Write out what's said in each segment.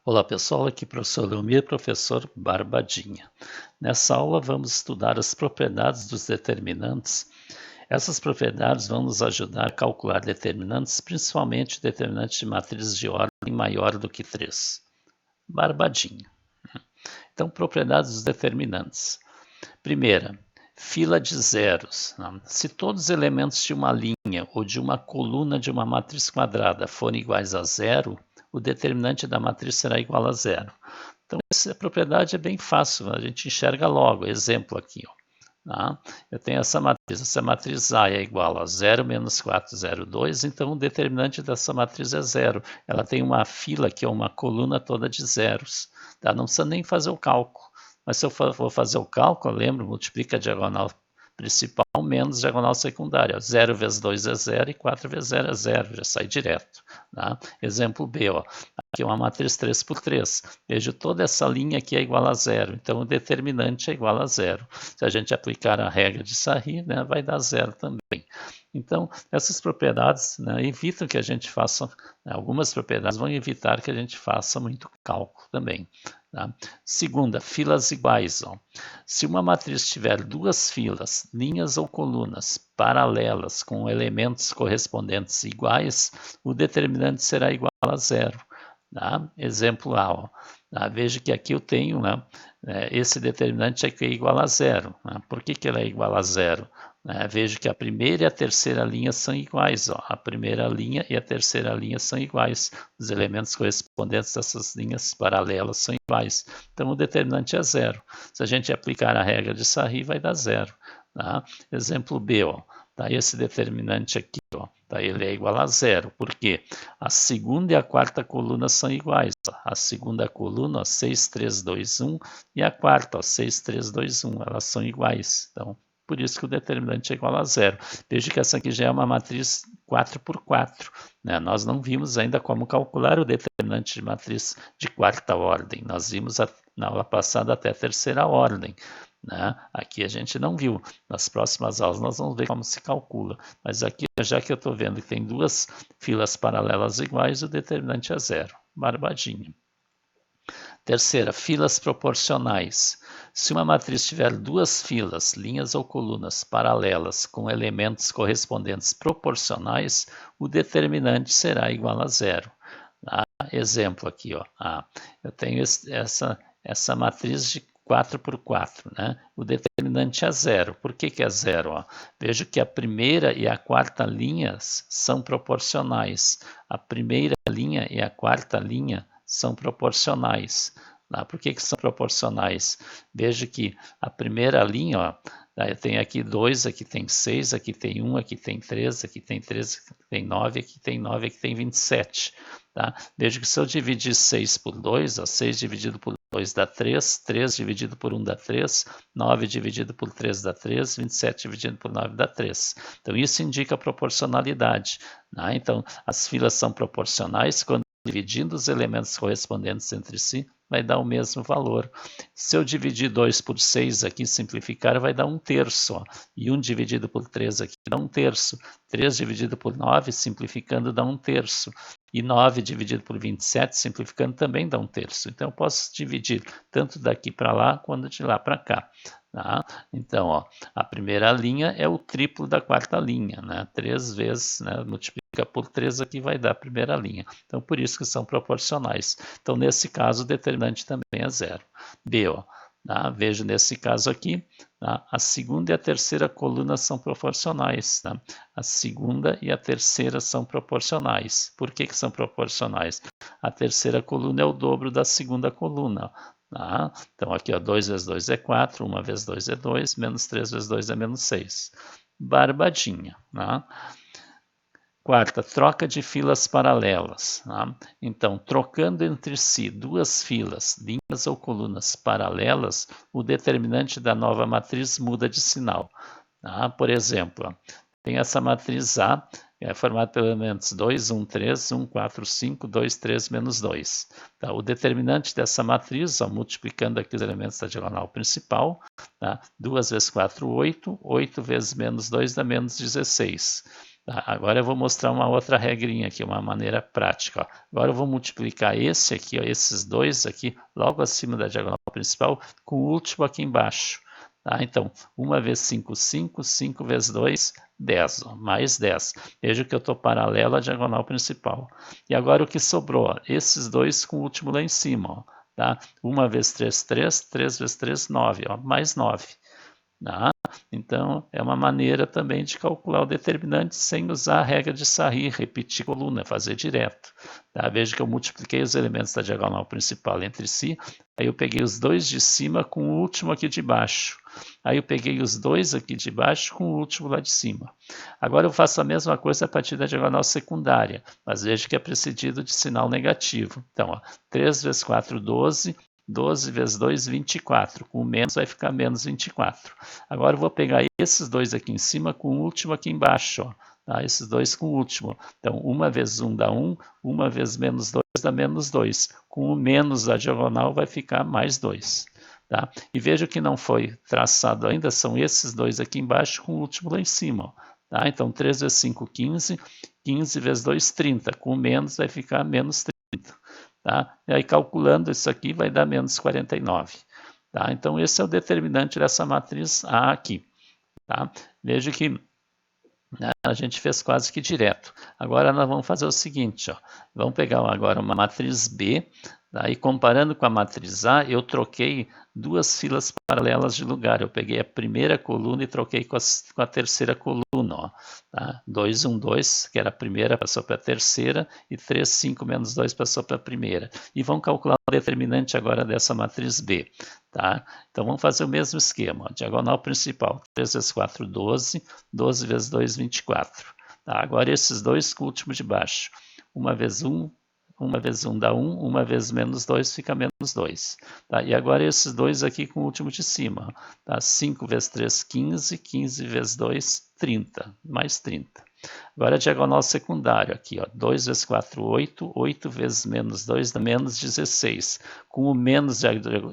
Olá pessoal, aqui é o professor Leomir, professor Barbadinha. Nessa aula vamos estudar as propriedades dos determinantes. Essas propriedades vão nos ajudar a calcular determinantes, principalmente determinantes de matrizes de ordem maior do que 3. Barbadinha. Então, propriedades dos determinantes. Primeira, fila de zeros. Se todos os elementos de uma linha ou de uma coluna de uma matriz quadrada forem iguais a zero, o determinante da matriz será igual a zero. Então, essa propriedade é bem fácil, a gente enxerga logo. Exemplo aqui, ó. Tá? Eu tenho essa matriz A é igual a 0 menos 4, 0, 2, então o determinante dessa matriz é zero. Ela tem uma fila, que é uma coluna toda de zeros. Tá? Não precisa nem fazer o cálculo. Mas se eu for fazer o cálculo, lembra, multiplica a diagonal principal menos diagonal secundária. 0 vezes 2 é 0 e 4 vezes 0 é 0, já sai direto. Tá? Exemplo B, ó. Aqui é uma matriz 3 por 3. Vejo toda essa linha aqui é igual a zero, então o determinante é igual a zero. Se a gente aplicar a regra de Sarri, né, vai dar zero também. Então, essas propriedades, né, evitam que a gente faça, né, algumas propriedades vão evitar que a gente faça muito cálculo também. Tá? Segunda, filas iguais. Ó. Se uma matriz tiver duas filas, linhas ou colunas paralelas com elementos correspondentes iguais, o determinante será igual a zero. Tá? Exemplo A. Ó. Tá? Veja que aqui eu tenho, né, esse determinante aqui é igual a zero. Né? Por que ele é igual a zero? Vejo que a primeira e a terceira linha são iguais. Ó. A primeira linha e a terceira linha são iguais. Os elementos correspondentes dessas linhas paralelas são iguais. Então, o determinante é zero. Se a gente aplicar a regra de Sarri, vai dar zero. Tá? Exemplo B. Ó. Tá? Esse determinante aqui, ó, tá? Ele é igual a zero. Por quê? A segunda e a quarta coluna são iguais. Ó. A segunda coluna, ó, 6, 3, 2, 1. E a quarta, ó, 6, 3, 2, 1. Elas são iguais. Então, por isso que o determinante é igual a zero. Veja que essa aqui já é uma matriz 4 por 4. Né? Nós não vimos ainda como calcular o determinante de matriz de quarta ordem. Nós vimos na aula passada até a terceira ordem. Né? Aqui a gente não viu. Nas próximas aulas nós vamos ver como se calcula. Mas aqui, já que eu estou vendo que tem duas filas paralelas iguais, o determinante é zero. Barbadinha. Terceira, filas proporcionais. Se uma matriz tiver duas filas, linhas ou colunas paralelas com elementos correspondentes proporcionais, o determinante será igual a zero. Tá? Exemplo aqui, ó. Eu tenho essa matriz de 4 por 4, né? O determinante é zero. Por que é zero? Ó? Vejo que a primeira e a quarta linhas são proporcionais. A primeira linha e a quarta linha são proporcionais. Tá? Por que são proporcionais? Vejo que a primeira linha, ó, eu tenho aqui 2, aqui tem 6, aqui tem 1, aqui tem 3, aqui tem 13, aqui tem 9, aqui tem 9, aqui tem 27. Tá? Vejo que se eu dividir 6 por 2, ó, 6 dividido por 2 dá 3, 3 dividido por 1 dá 3, 9 dividido por 3 dá 3, 27 dividido por 9 dá 3. Então, isso indica proporcionalidade. Né? Então, as filas são proporcionais quando dividindo os elementos correspondentes entre si, vai dar o mesmo valor. Se eu dividir 2 por 6 aqui, simplificar, vai dar 1/3. Ó. E 1 dividido por 3 aqui dá 1/3. 3 dividido por 9, simplificando, dá 1/3. E 9 dividido por 27, simplificando, também dá 1/3. Então, eu posso dividir tanto daqui para lá, quanto de lá para cá. Tá? Então, ó, a primeira linha é o triplo da quarta linha. Né? 3 vezes, né, multiplica por 3 aqui, vai dar a primeira linha. Então, por isso que são proporcionais. Então, nesse caso, o determinante também é zero. B, ó. Tá? Vejo nesse caso aqui, tá? A segunda e a terceira coluna são proporcionais. Tá? A segunda e a terceira são proporcionais. Por que são proporcionais? A terceira coluna é o dobro da segunda coluna. Tá? Então, aqui, ó, 2 vezes 2 é 4, 1 vezes 2 é 2, menos 3 vezes 2 é menos 6. Barbadinha. Tá? Quarta, troca de filas paralelas. Tá? Então, trocando entre si duas filas, linhas ou colunas paralelas, o determinante da nova matriz muda de sinal. Tá? Por exemplo, tem essa matriz A, formada por elementos 2, 1, 3, 1, 4, 5, 2, 3, menos 2. Tá? O determinante dessa matriz, ó, multiplicando aqui os elementos da diagonal principal, tá? 2 vezes 4, 8, 8 vezes menos 2 dá menos 16. Tá? Agora eu vou mostrar uma outra regrinha aqui, uma maneira prática. Ó. Agora eu vou multiplicar esse aqui, ó, esses dois aqui, logo acima da diagonal principal, com o último aqui embaixo. Tá? Então, 1 vezes 5, 5, 5 vezes 2, 10, ó, mais 10. Veja que eu estou paralelo à diagonal principal. E agora o que sobrou? Ó, esses dois com o último lá em cima. Ó, tá? 1 vezes 3, 3, 3 vezes 3, 9, ó, mais 9. Tá? Então, é uma maneira também de calcular o determinante sem usar a regra de Sarri, repetir coluna, fazer direto. Tá? Veja que eu multipliquei os elementos da diagonal principal entre si, aí eu peguei os dois de cima com o último aqui de baixo. Aí eu peguei os dois aqui de baixo com o último lá de cima. Agora eu faço a mesma coisa a partir da diagonal secundária, mas veja que é precedido de sinal negativo. Então, ó, 3 vezes 4, 12, 12 vezes 2, 24. Com o menos vai ficar menos 24. Agora eu vou pegar esses dois aqui em cima com o último aqui embaixo. Ó, tá? Esses dois com o último. Então, 1 vezes 1 dá 1, 1 vezes menos 2 dá menos 2. Com o menos da diagonal vai ficar mais 2. Tá? E veja que não foi traçado ainda, são esses dois aqui embaixo com o último lá em cima. Ó, tá? Então, 3 vezes 5, 15. 15 vezes 2, 30. Com o menos vai ficar menos 30. Tá? E aí, calculando isso aqui, vai dar menos 49. Tá? Então, esse é o determinante dessa matriz A aqui. Tá? Veja que, né, a gente fez quase que direto. Agora, nós vamos fazer o seguinte. Ó, vamos pegar agora uma matriz B. Daí, comparando com a matriz A, eu troquei duas filas paralelas de lugar. Eu peguei a primeira coluna e troquei com a terceira coluna. Ó, tá? 2, 1, 2, que era a primeira, passou para a terceira, e 3, 5, menos 2 passou para a primeira. E vamos calcular o determinante agora dessa matriz B. Tá? Então, vamos fazer o mesmo esquema. Ó, diagonal principal, 3 vezes 4, 12, 12 vezes 2, 24. Tá? Agora, esses dois com o último de baixo. 1 vezes 1, 1 vezes 1 dá 1, 1 vezes menos 2 fica menos 2. Tá? E agora esses dois aqui com o último de cima. Tá? 5 vezes 3, 15, 15 vezes 2, 30, mais 30. Agora a diagonal secundária aqui, ó, 2 vezes 4, 8, 8 vezes menos 2 dá menos 16. Com o menos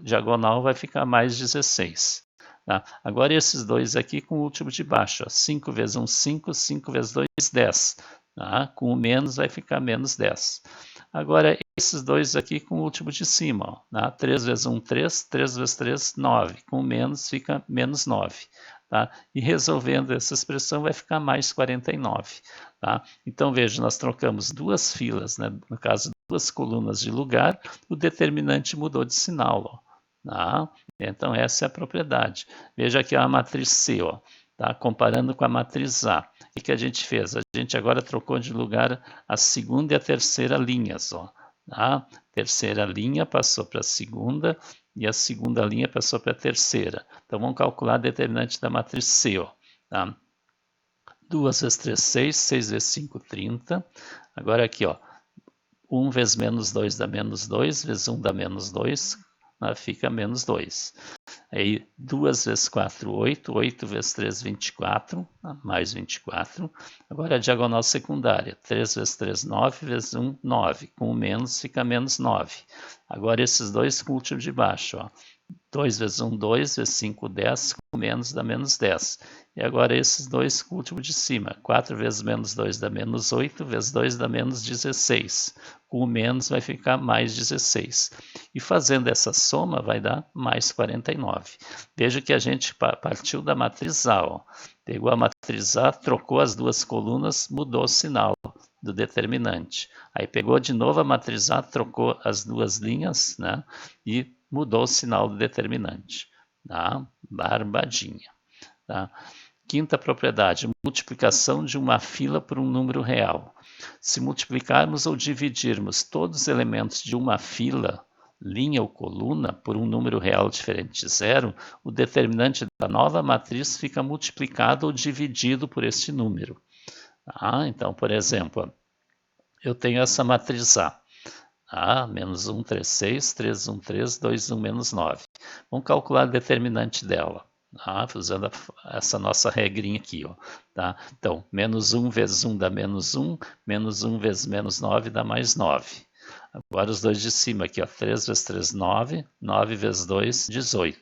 diagonal vai ficar mais 16. Tá? Agora esses dois aqui com o último de baixo, ó, 5 vezes 1, 5, 5 vezes 2, 10. Tá? Com o menos vai ficar menos 10. Agora, esses dois aqui com o último de cima. Ó, tá? 3 vezes 1, 3. 3 vezes 3, 9. Com o menos fica menos 9. Tá? E resolvendo essa expressão vai ficar mais 49. Tá? Então, veja, nós trocamos duas filas, né? No caso, duas colunas de lugar, o determinante mudou de sinal. Ó, tá? Então, essa é a propriedade. Veja aqui a matriz C. Ó, tá? Comparando com a matriz A. O que a gente fez? A gente agora trocou de lugar a segunda e a terceira linhas. Ó, tá? Terceira linha passou para a segunda e a segunda linha passou para a terceira. Então, vamos calcular a determinante da matriz C. Ó, tá? 2 vezes 3, 6. 6 vezes 5, 30. Agora aqui, ó, 1 vezes menos 2 dá menos 2, vezes 1 dá menos 2, fica menos 2. Aí 2 vezes 4, 8, 8 vezes 3, 24, mais 24. Agora a diagonal secundária, 3 vezes 3, 9, vezes 1, 9. Com o menos fica menos 9. Agora esses dois com o último de baixo, ó. 2 vezes 1, 2, vezes 5, 10, com menos dá menos 10. E agora esses dois com o último de cima. 4 vezes menos 2 dá menos 8, vezes 2 dá menos 16. Com o menos vai ficar mais 16. E fazendo essa soma vai dar mais 49. Veja que a gente partiu da matriz A. Ó. Pegou a matriz A, trocou as duas colunas, mudou o sinal do determinante. Aí pegou de novo a matriz A, trocou as duas linhas, né? E mudou o sinal do determinante. Tá? Barbadinha. Tá? Quinta propriedade, multiplicação de uma fila por um número real. Se multiplicarmos ou dividirmos todos os elementos de uma fila, linha ou coluna, por um número real diferente de zero, o determinante da nova matriz fica multiplicado ou dividido por este número. Tá? Então, por exemplo, eu tenho essa matriz A. Menos 1, 3, 6, 3, 1, 3, 2, 1, menos 9. Vamos calcular o determinante dela, usando essa nossa regrinha aqui. Ó, tá? Então, menos 1 vezes 1 dá menos 1, menos 1 vezes menos 9 dá mais 9. Agora os dois de cima aqui, ó, 3 vezes 3, 9, 9 vezes 2, 18.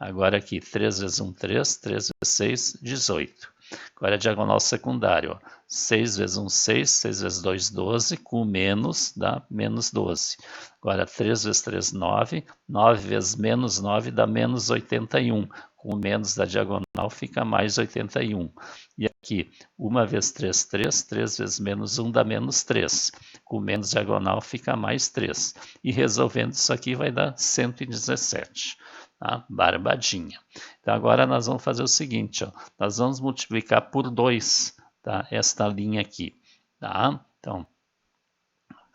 Agora aqui, 3 vezes 1, 3, 3 vezes 6, 18. Agora a diagonal secundária, ó. 6 vezes 1, 6, 6 vezes 2, 12, com o menos dá menos 12. Agora 3 vezes 3, 9, 9 vezes menos 9 dá menos 81. Com o menos da diagonal fica mais 81. E aqui, 1 vezes 3, 3, 3 vezes menos 1 dá menos 3. Com o menos diagonal fica mais 3. E resolvendo isso aqui vai dar 117. Tá? Barbadinha. Então agora nós vamos fazer o seguinte, ó. Nós vamos multiplicar por 2, tá? Esta linha aqui. Tá? Então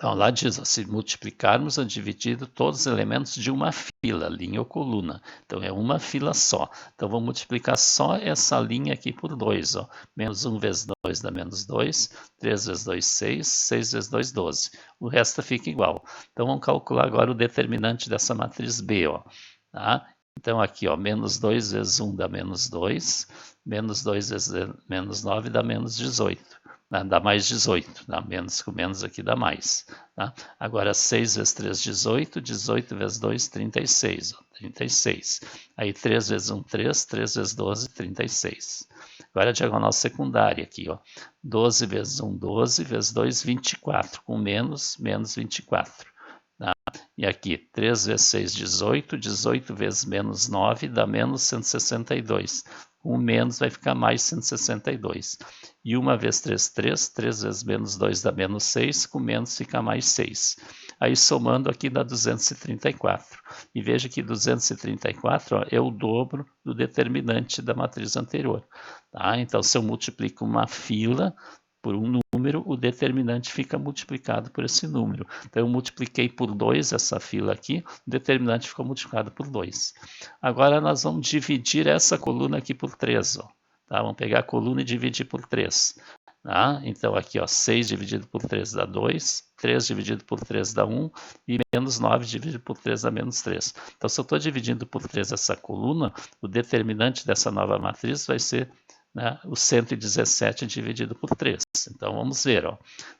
lá diz, ó, se multiplicarmos ou dividir todos os elementos de uma fila, linha ou coluna. Então é uma fila só. Então vamos multiplicar só essa linha aqui por 2. Ó. Menos 1 vezes 2 dá menos 2. 3 vezes 2, 6. 6 vezes 2, 12. O resto fica igual. Então vamos calcular agora o determinante dessa matriz B. Ó. Tá? Então aqui, ó, menos 2 vezes 1 dá menos 2. Menos 2 vezes menos 9 dá menos 18. Dá mais 18, dá menos com menos aqui dá mais. Tá? Agora 6 vezes 3, 18, 18 vezes 2, 36. Ó, 36. Aí 3 vezes 1, 3, 3 vezes 12, 36. Agora a diagonal secundária aqui, ó. 12 vezes 1, 12, vezes 2, 24, com menos, menos 24. Tá? E aqui 3 vezes 6, 18, 18 vezes menos 9 dá menos 162. Com menos vai ficar mais 162. E 1 vezes 3, 3. 3 vezes menos 2 dá menos 6. Com menos fica mais 6. Aí somando aqui dá 234. E veja que 234 ó, é o dobro do determinante da matriz anterior. Tá? Então se eu multiplico uma fila por um número, o determinante fica multiplicado por esse número. Então eu multipliquei por 2 essa fila aqui, o determinante ficou multiplicado por 2. Agora nós vamos dividir essa coluna aqui por 3. Ó. Tá? Vamos pegar a coluna e dividir por 3. Tá? Então aqui, ó, 6 dividido por 3 dá 2, 3 dividido por 3 dá 1 e menos 9 dividido por 3 dá menos 3. Então se eu estou dividindo por 3 essa coluna, o determinante dessa nova matriz vai ser, né, o 117 dividido por 3. Então vamos ver, ó,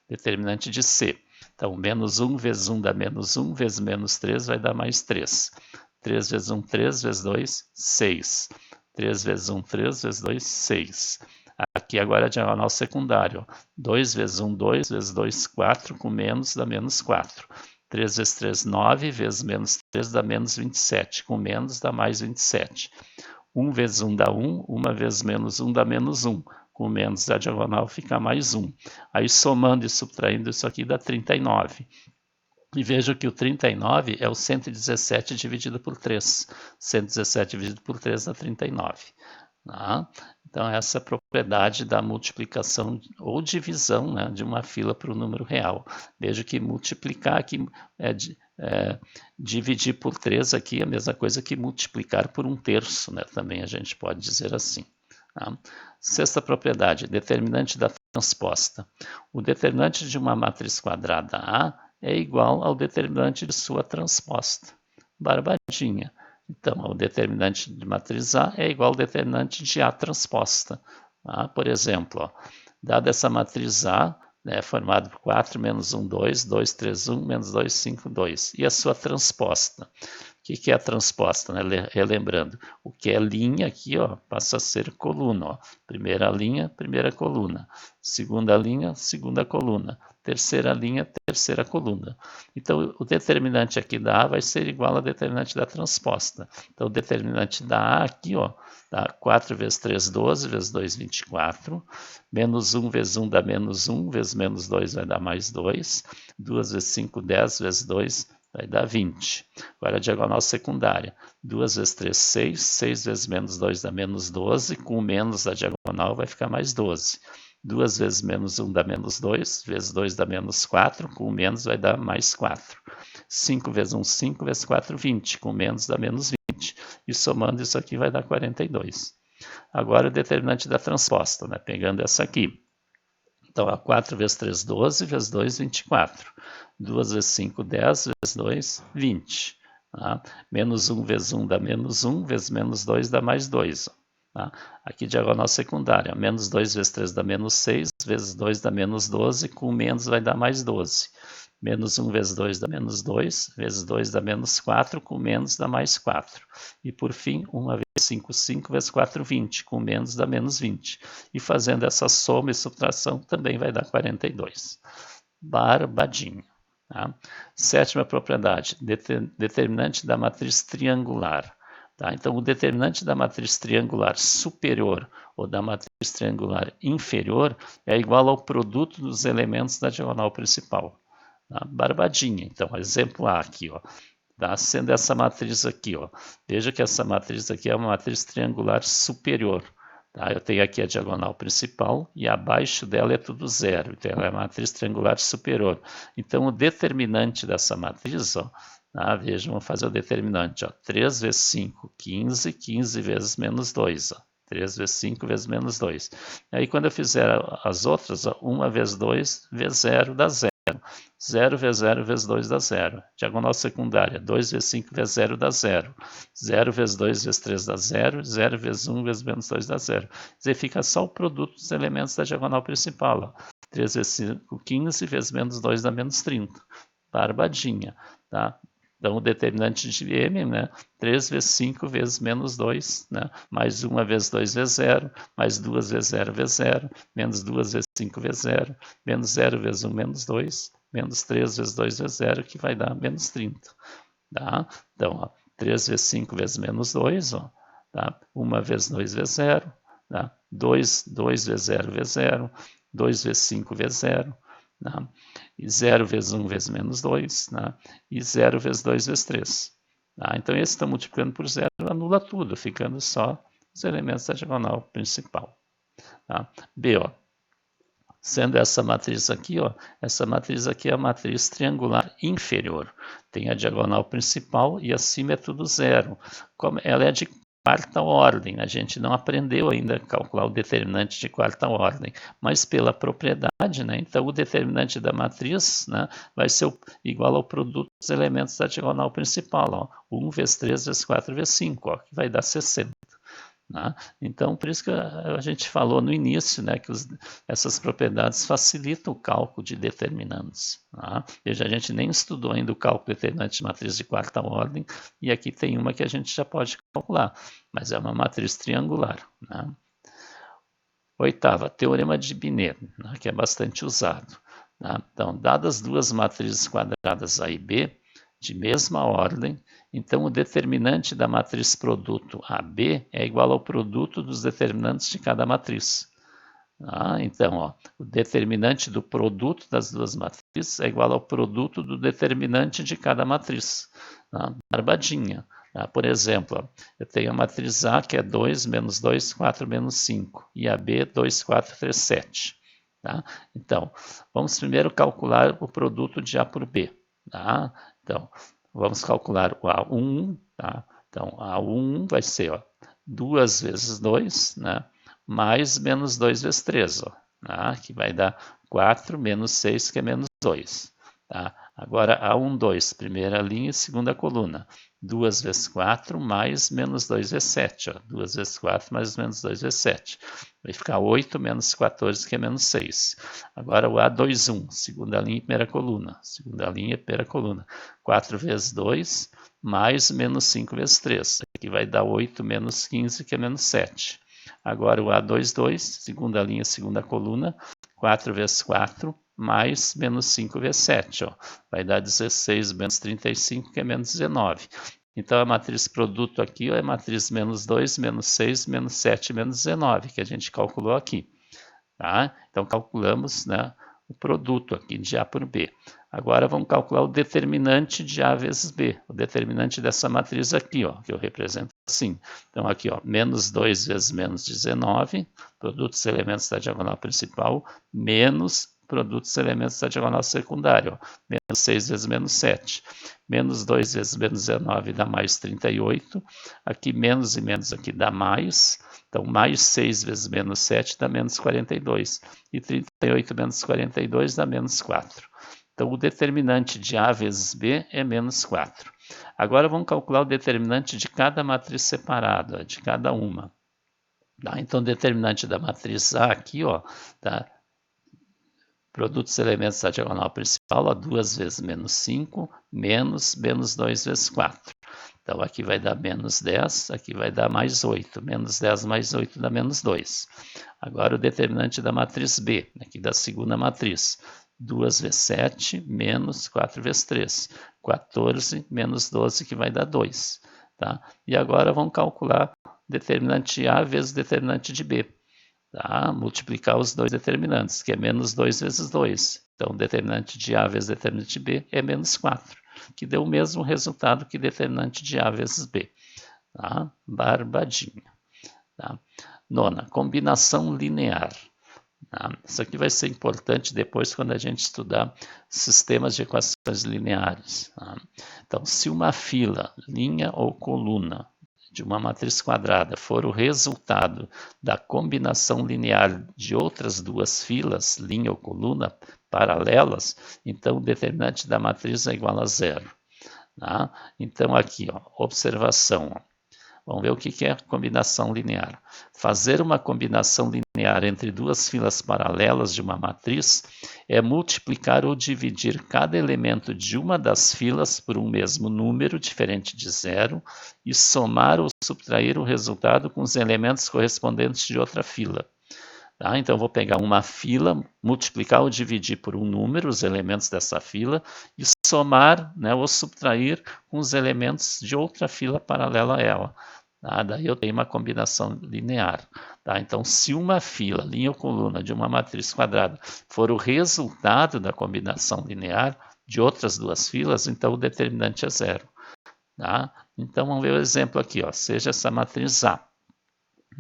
determinante de C. Então menos 1 vezes 1 dá menos 1, vezes menos 3 vai dar mais 3. 3 vezes 1, 3, vezes 2, 6. 3 vezes 1, 3, vezes 2, 6. Aqui agora a diagonal secundária. 2 vezes 1, 2, vezes 2, 4, com menos dá menos 4. 3 vezes 3, 9, vezes menos 3 dá menos 27. Com menos dá mais 27. 1 vezes 1 dá 1, 1 vezes menos 1 dá menos 1. Com menos da diagonal fica mais 1. Aí somando e subtraindo isso aqui dá 39. E vejo que o 39 é o 117 dividido por 3. 117 dividido por 3 dá 39. Tá? Então essa é a propriedade da multiplicação ou divisão, né, de uma fila para o número real. Vejo que multiplicar aqui dividir por 3 aqui é a mesma coisa que multiplicar por 1/3, né? Também a gente pode dizer assim. Tá? Sexta propriedade, determinante da transposta. O determinante de uma matriz quadrada A é igual ao determinante de sua transposta. Barbadinha. Então, o determinante de matriz A é igual ao determinante de A transposta. Tá? Por exemplo, ó, dada essa matriz A, né, formada por 4 menos 1, 2, 2, 3, 1, menos 2, 5, 2. E a sua transposta? O que é a transposta? Né? Relembrando, o que é linha aqui, ó, passa a ser coluna. Ó. Primeira linha, primeira coluna. Segunda linha, segunda coluna. Terceira linha, terceira coluna. Então, o determinante aqui da A vai ser igual ao determinante da transposta. Então, o determinante da A aqui, ó, dá 4 vezes 3, 12, vezes 2, 24. Menos 1 vezes 1 dá menos 1, vezes menos 2 vai dar mais 2. 2 vezes 5, 10, vezes 2 vai dar 20. Agora a diagonal secundária. 2 vezes 3, 6. 6 vezes menos 2 dá menos 12. Com o menos da diagonal vai ficar mais 12. 2 vezes menos 1 dá menos 2. Vezes 2 dá menos 4. Com o menos vai dar mais 4. 5 vezes 1, 5. Vezes 4, 20. Com o menos dá menos 20. E somando isso aqui vai dar 42. Agora o determinante da transposta, né? Pegando essa aqui. Então, 4 vezes 3, 12, vezes 2, 24. 2 vezes 5, 10, vezes 2, 20. Tá? Menos 1 vezes 1 dá menos 1, vezes menos 2 dá mais 2. Tá? Aqui diagonal secundária. Menos 2 vezes 3 dá menos 6, vezes 2 dá menos 12, com menos vai dar mais 12. Menos 1 vezes 2 dá menos 2, vezes 2 dá menos 4, com menos dá mais 4. E por fim, 1 5, 5 vezes 4, 20. Com menos dá menos 20. E fazendo essa soma e subtração também vai dar 42. Barbadinho. Tá? Sétima propriedade, determinante da matriz triangular. Tá? Então, o determinante da matriz triangular superior ou da matriz triangular inferior é igual ao produto dos elementos da diagonal principal. Tá? Barbadinha. Então, exemplo A aqui, ó. Tá? Sendo essa matriz aqui, ó. Veja que essa matriz aqui é uma matriz triangular superior. Tá? Eu tenho aqui a diagonal principal e abaixo dela é tudo zero. Então, ela é a matriz triangular superior. Então, o determinante dessa matriz, ó, tá? Veja, vamos fazer o determinante. Ó. 3 vezes 5, 15. 15 vezes menos 2. Ó. 3 vezes 5 vezes menos 2. Aí, quando eu fizer as outras, ó, 1 vezes 2 vezes 0 dá 0. 0 vezes 0 vezes 2 dá 0. Diagonal secundária, 2 vezes 5 vezes 0 dá 0. 0 vezes 2 vezes 3 dá 0. 0 vezes 1 vezes menos 2 dá 0. Quer dizer, fica só o produto dos elementos da diagonal principal. Ó. 3 vezes 5, 15, vezes menos 2 dá menos 30. Barbadinha. Tá? Então, o determinante de M, né? 3 vezes 5 vezes menos 2, né? Mais 1 vezes 2 vezes 0, mais 2 vezes 0 vezes 0, menos 2 vezes 5 vezes 0, menos 0 vezes 1 menos 2, menos 3 vezes 2 vezes 0, que vai dar menos 30. Tá? Então, ó, 3 vezes 5 vezes menos 2, ó, tá? 1 vezes 2 vezes 0, tá? 2 vezes 0 vezes 0, 2 vezes 5 vezes 0, tá? E 0 vezes 1 vezes menos 2, tá? E 0 vezes 2 vezes 3. Tá? Então, esse está multiplicando por 0, anula tudo, ficando só os elementos da diagonal principal. Tá? B, ó. Sendo essa matriz aqui, ó, essa matriz aqui é a matriz triangular inferior. Tem a diagonal principal e acima é tudo zero. Como ela é de quarta ordem, a gente não aprendeu ainda a calcular o determinante de quarta ordem, mas pela propriedade, né, então o determinante da matriz, né, vai ser igual ao produto dos elementos da diagonal principal. Ó, 1 vezes 3 vezes 4 vezes 5, ó, que vai dar 60. Né? Então, por isso que a gente falou no início, né, que essas propriedades facilitam o cálculo de determinantes. Né? Veja, a gente nem estudou ainda o cálculo determinante de matriz de quarta ordem, e aqui tem uma que a gente já pode calcular, mas é uma matriz triangular. Né? Oitava, teorema de Binet, né, que é bastante usado. Né? Então, dadas duas matrizes quadradas A e B, de mesma ordem, então o determinante da matriz produto AB é igual ao produto dos determinantes de cada matriz. Então, ó, o determinante do produto das duas matrizes é igual ao produto do determinante de cada matriz. Barbadinha. Por exemplo, ó, eu tenho a matriz A, que é 2, menos 2, 4, menos 5, e a B, 2, 4, 3, 7. Tá? Então, vamos primeiro calcular o produto de A por B. Tá? Então, vamos calcular o A1. Tá? Então, A1 vai ser, ó, 2 vezes 2, né? Mais menos 2 vezes 3, ó, tá? Que vai dar 4 menos 6, que é menos 2. Tá? Agora, A1, 2, primeira linha e segunda coluna. 2 vezes 4 mais menos 2 vezes 7. Ó. 2 vezes 4 mais menos 2 vezes 7. Vai ficar 8 menos 14, que é menos 6. Agora o A2, 1, segunda linha e primeira coluna. Segunda linha e primeira coluna. 4 vezes 2 mais menos 5 vezes 3. Aqui vai dar 8 menos 15, que é menos 7. Agora o A22, segunda linha, segunda coluna, 4 vezes 4, mais menos 5 vezes 7. Ó. Vai dar 16 menos 35, que é menos 19. Então, a matriz produto aqui ó, é matriz menos 2, menos 6, menos 7, menos 19, que a gente calculou aqui. Tá? Então, calculamos, né, o produto aqui de A por B. Agora, vamos calcular o determinante de A vezes B. O determinante dessa matriz aqui, ó, que eu represento assim. Então, aqui, ó, menos 2 vezes menos 19, produto dos elementos da diagonal principal, menos produto dos elementos da diagonal secundária. Ó, menos 6 vezes menos 7. Menos 2 vezes menos 19 dá mais 38. Aqui, menos e menos aqui dá mais. Então, mais 6 vezes menos 7 dá menos 42. E 38 menos 42 dá menos 4. Então, o determinante de A vezes B é menos 4. Agora, vamos calcular o determinante de cada matriz separada, de cada uma. Tá? Então, o determinante da matriz A aqui, ó, tá? Produto dos elementos da diagonal principal, ó, 2 vezes menos 5, menos 2 vezes 4. Então, aqui vai dar menos 10, aqui vai dar mais 8. Menos 10 mais 8 dá menos 2. Agora, o determinante da matriz B, aqui da segunda matriz. 2 vezes 7, menos 4 vezes 3. 14 menos 12, que vai dar 2. Tá? E agora, vamos calcular determinante A vezes determinante de B. Tá? Multiplicar os dois determinantes, que é menos 2 vezes 2. Então, determinante de A vezes determinante de B é menos 4, que deu o mesmo resultado que determinante de A vezes B. Tá? Barbadinha. Tá? Nona, combinação linear. Tá? Isso aqui vai ser importante depois quando a gente estudar sistemas de equações lineares. Tá? Então, se uma fila, linha ou coluna de uma matriz quadrada for o resultado da combinação linear de outras duas filas, linha ou coluna, paralelas, então o determinante da matriz é igual a zero. Tá? Então aqui, ó, observação. Ó. Vamos ver o que é combinação linear. Fazer uma combinação linear entre duas filas paralelas de uma matriz é multiplicar ou dividir cada elemento de uma das filas por um mesmo número diferente de zero e somar ou subtrair o resultado com os elementos correspondentes de outra fila. Tá? Então, vou pegar uma fila, multiplicar ou dividir por um número, os elementos dessa fila, e somar, né, ou subtrair com os elementos de outra fila paralela a ela. Tá? Daí eu tenho uma combinação linear. Tá? Então, se uma fila, linha ou coluna de uma matriz quadrada for o resultado da combinação linear de outras duas filas, então o determinante é zero. Tá? Então, vamos ver o exemplo aqui. Ó. Seja essa matriz A.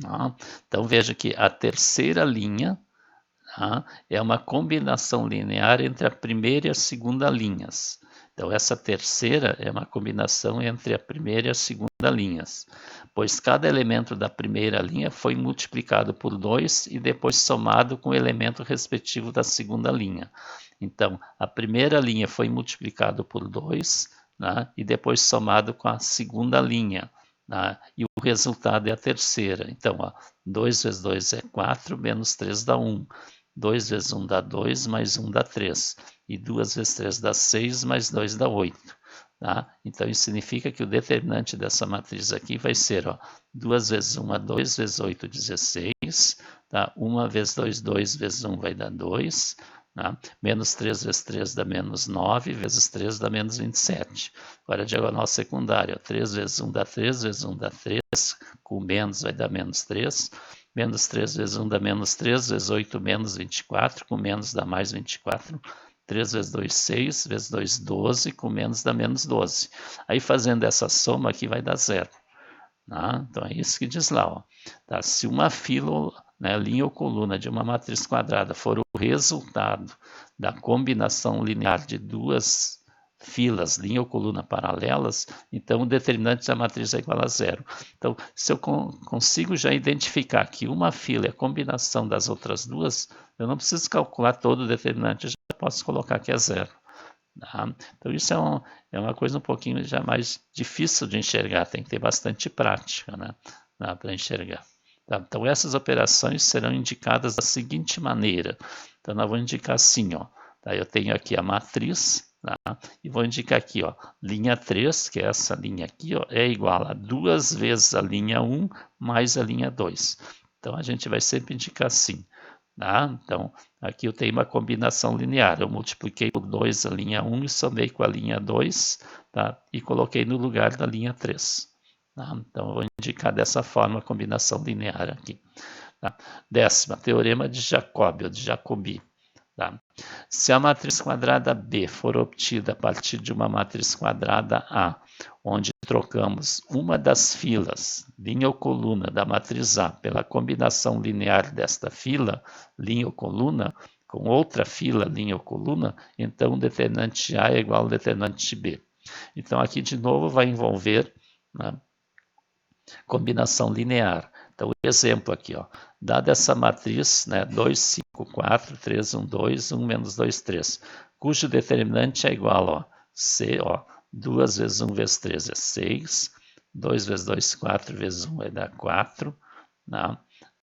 Tá? Então, veja que a terceira linha, tá, é uma combinação linear entre a primeira e a segunda linhas. Então, essa terceira é uma combinação entre a primeira e a segunda linhas, pois cada elemento da primeira linha foi multiplicado por 2 e depois somado com o elemento respectivo da segunda linha. Então, a primeira linha foi multiplicado por 2, né, e depois somado com a segunda linha. E o resultado é a terceira. Então, ó, 2 vezes 2 é 4, menos 3 dá 1. 2 vezes 1 dá 2, mais 1 dá 3. E 2 vezes 3 dá 6, mais 2 dá 8. Tá? Então, isso significa que o determinante dessa matriz aqui vai ser, ó, 2 vezes 1 é 2, vezes 8, 16. Tá? 1 vezes 2, 2 vezes 1 vai dar 2. Tá? Menos 3 vezes 3 dá menos 9, vezes 3 dá menos 27. Agora, a diagonal secundária, 3 vezes 1 dá 3, vezes 1 dá 3, com menos vai dar menos 3. Menos 3 vezes 1 dá menos 3, vezes 8 menos 24, com menos dá mais 24. 3 vezes 2, 6, vezes 2, 12, com menos dá menos 12. Aí, fazendo essa soma aqui, vai dar zero. Tá? Então, é isso que diz lá. Ó. Tá? Se uma fila, né, linha ou coluna de uma matriz quadrada for o resultado da combinação linear de duas filas, linha ou coluna paralelas, então o determinante da matriz é igual a zero. Então, se eu consigo já identificar que uma fila é a combinação das outras duas, eu não preciso calcular todo o determinante, eu já posso colocar que é zero. Tá? Então, isso é uma coisa um pouquinho já mais difícil de enxergar, tem que ter bastante prática, né, para enxergar. Tá? Então, essas operações serão indicadas da seguinte maneira. Então, nós vamos indicar assim, ó, tá? Eu tenho aqui a matriz, tá? E vou indicar aqui, ó, linha 3, que é essa linha aqui, ó, é igual a 2 vezes a linha 1 mais a linha 2. Então, a gente vai sempre indicar assim. Tá? Então, aqui eu tenho uma combinação linear. Eu multipliquei por 2 a linha 1 e somei com a linha 2, tá? E coloquei no lugar da linha 3. Tá? Então, eu vou indicar dessa forma a combinação linear aqui. Tá? Décima, teorema de Jacobi, ou de Jacobi. Tá? Se a matriz quadrada B for obtida a partir de uma matriz quadrada A, onde trocamos uma das filas, linha ou coluna, da matriz A pela combinação linear desta fila, linha ou coluna, com outra fila, linha ou coluna, então o determinante A é igual ao determinante B. Então, aqui de novo vai envolver, né, combinação linear. Então, o exemplo aqui, ó, dada essa matriz, né, 2, 5, 4, 3, 1, 2, 1 menos 2, 3, cujo determinante é igual, ó, C, ó, 2 vezes 1 vezes 3 é 6, 2 vezes 2, 4 vezes 1 vai dar 4, né?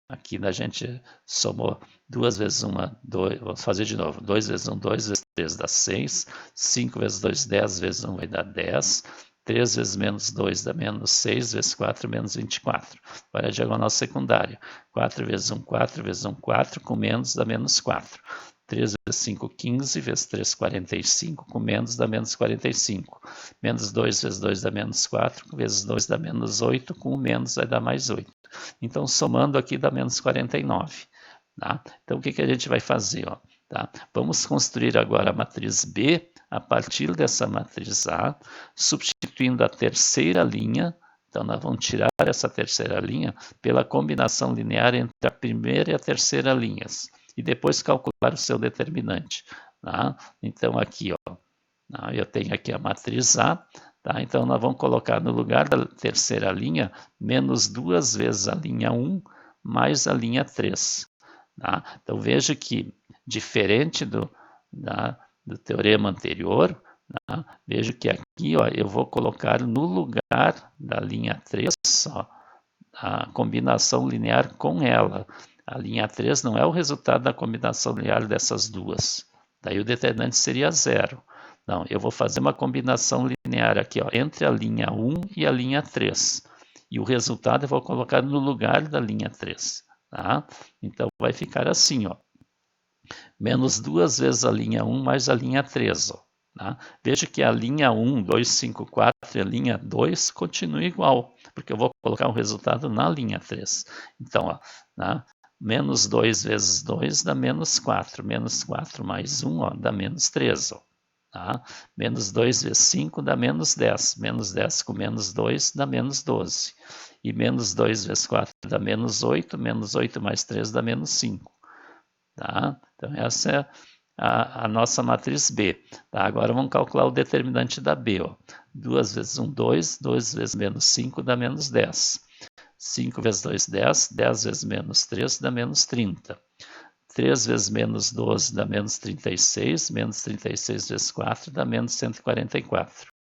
Aqui a gente somou 2 vezes 1, 2, vamos fazer de novo, 2 vezes 1, 2 vezes 3 dá 6, 5 vezes 2, 10 vezes 1 vai dar 10, 3 vezes menos 2 dá menos 6, vezes 4, menos 24. Agora a diagonal secundária. 4 vezes 1, 4 vezes 1, 4, com menos dá menos 4. 3 vezes 5, 15, vezes 3, 45, com menos dá menos 45. Menos 2 vezes 2 dá menos 4, vezes 2 dá menos 8, com menos vai dar mais 8. Então, somando aqui dá menos 49. Tá? Então, o que a gente vai fazer? Ó? Tá? Vamos construir agora a matriz B a partir dessa matriz A, substituindo a terceira linha. Então, nós vamos tirar essa terceira linha pela combinação linear entre a primeira e a terceira linhas. E depois calcular o seu determinante. Tá? Então, aqui, ó, tá? Eu tenho aqui a matriz A. Tá? Então, nós vamos colocar no lugar da terceira linha, menos 2 vezes a linha 1 mais a linha 3. Tá? Então, veja que, diferente do teorema anterior, tá? Vejo que aqui ó, eu vou colocar no lugar da linha 3 ó, a combinação linear com ela. A linha 3 não é o resultado da combinação linear dessas duas. Daí o determinante seria 0. Não, eu vou fazer uma combinação linear aqui ó, entre a linha 1 e a linha 3. E o resultado eu vou colocar no lugar da linha 3. Tá? Então vai ficar assim, ó. Menos 2 vezes a linha 1 mais a linha 3. Ó, tá? Veja que a linha 1, 2, 5, 4 e a linha 2 continuam igual, porque eu vou colocar o resultado na linha 3. Então, ó, tá? Menos 2 vezes 2 dá menos 4. Menos 4 mais 1 ó, dá menos 3. Ó, tá? Menos 2 vezes 5 dá menos 10. Menos 10 com menos 2 dá menos 12. E menos 2 vezes 4 dá menos 8. Menos 8 mais 3 dá menos 5. Tá? Então, essa é a nossa matriz B. Tá? Agora, vamos calcular o determinante da B. Ó. 2 vezes 1, 2. 2 vezes menos 5 dá menos 10. 5 vezes 2, 10. 10 vezes menos 3 dá menos 30. 3 vezes menos 12 dá menos 36. Menos 36 vezes 4 dá menos 144.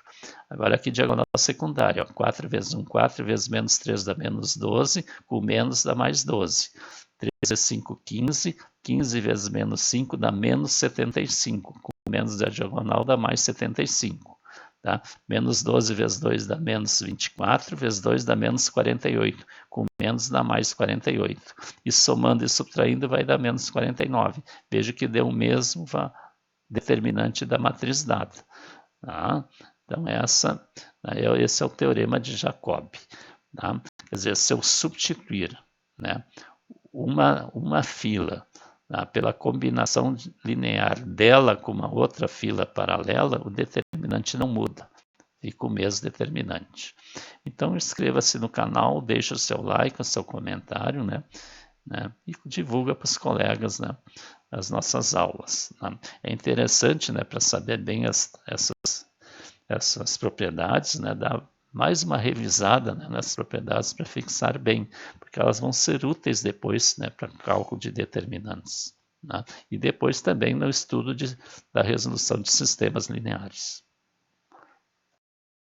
Agora aqui diagonal secundária. Ó. 4 vezes 1, 4 vezes menos 3 dá menos 12. Com menos dá mais 12. 3 vezes 5, 15. 15 vezes menos 5 dá menos 75. Com menos da diagonal dá mais 75. Tá? Menos 12 vezes 2 dá menos 24. Vezes 2 dá menos 48. Com menos dá mais 48. E somando e subtraindo vai dar menos 49. Veja que deu o mesmo determinante da matriz dada. Tá? Então, esse é o teorema de Jacobi. Tá? Quer dizer, se eu substituir, né, uma fila, tá, pela combinação linear dela com uma outra fila paralela, o determinante não muda. Fica o mesmo determinante. Então, inscreva-se no canal, deixe o seu like, o seu comentário, né, e divulga para os colegas, né, as nossas aulas. Né. É interessante, né, para saber bem essas propriedades, né, dar mais uma revisada, né, nas propriedades para fixar bem, porque elas vão ser úteis depois, né, para cálculo de determinantes. Né, e depois também no estudo da resolução de sistemas lineares.